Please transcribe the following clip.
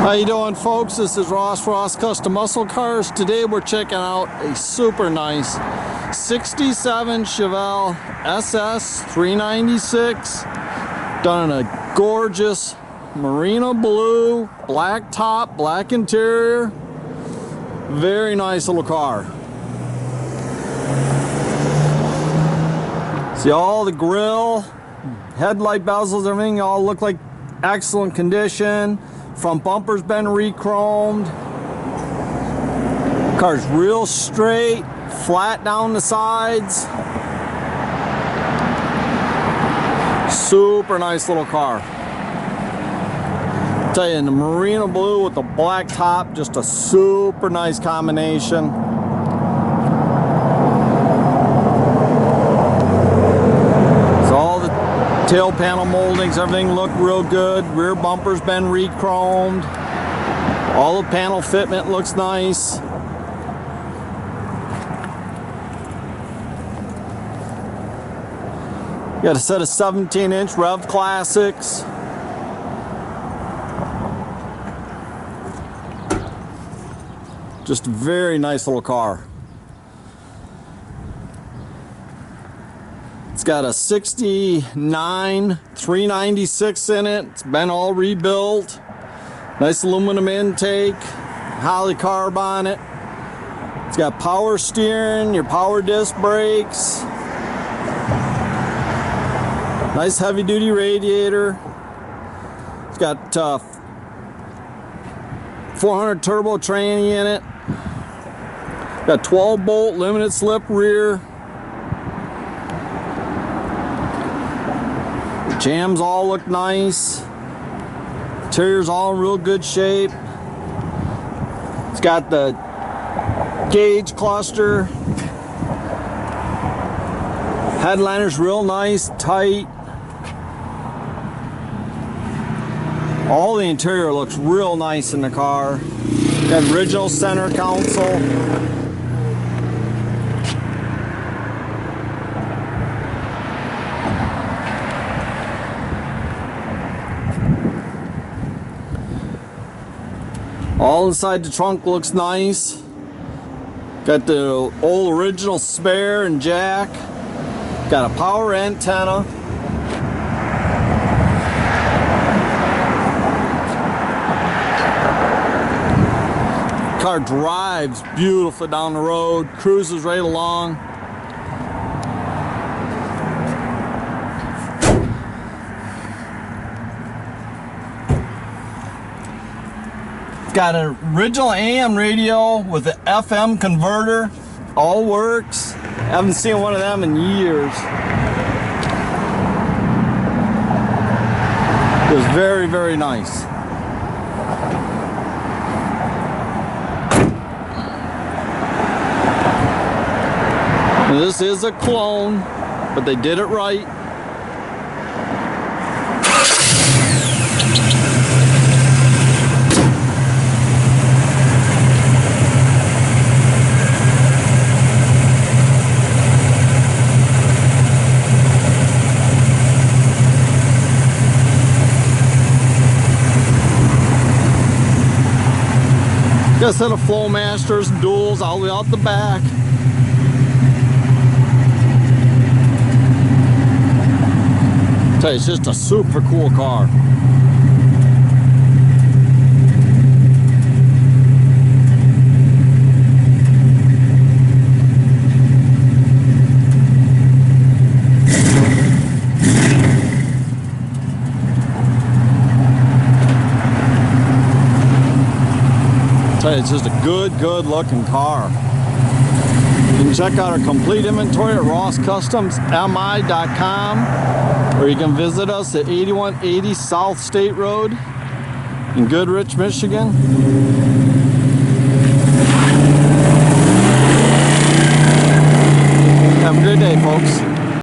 How you doing, folks? This is Ross Custom Muscle Cars. Today we're checking out a super nice 67 Chevelle SS 396 done in a gorgeous Marina Blue, black top, black interior. Very nice little car. See all the grill, headlight bezels, everything all look like excellent condition. Front bumper's been re-chromed. Car's real straight, flat down the sides. Super nice little car. Tell you, in the Marina Blue with the black top, just a super nice combination. Tail panel moldings, everything look real good. Rear bumper's been re-chromed. All the panel fitment looks nice. Got a set of 17-inch Rev Classics. Just a very nice little car. It's got a 69 396 in it. It's been all rebuilt. Nice aluminum intake, Holley carb on it. It's got power steering, your power disc brakes. Nice heavy duty radiator. It's got 400 turbo tranny in it. Got 12 bolt limited slip rear. Jams all look nice. Interior's all in real good shape. It's got the gauge cluster. Headliner's real nice, tight. All the interior looks real nice in the car. Got original center console. All inside the trunk looks nice. Got the old original spare and jack. Got a power antenna. Car drives beautifully down the road, cruises right along. Got an original AM radio with an FM converter. All works. Haven't seen one of them in years. It was very, very nice. Now, this is a clone, but they did it right. Got a set of Flowmasters and duals all the way out the back. Tell you, it's just a super cool car. It's just a good looking car. You can check out our complete inventory at rosscustomsmi.com, or you can visit us at 8180 South State Road in Goodrich, Michigan. Have a good day, folks.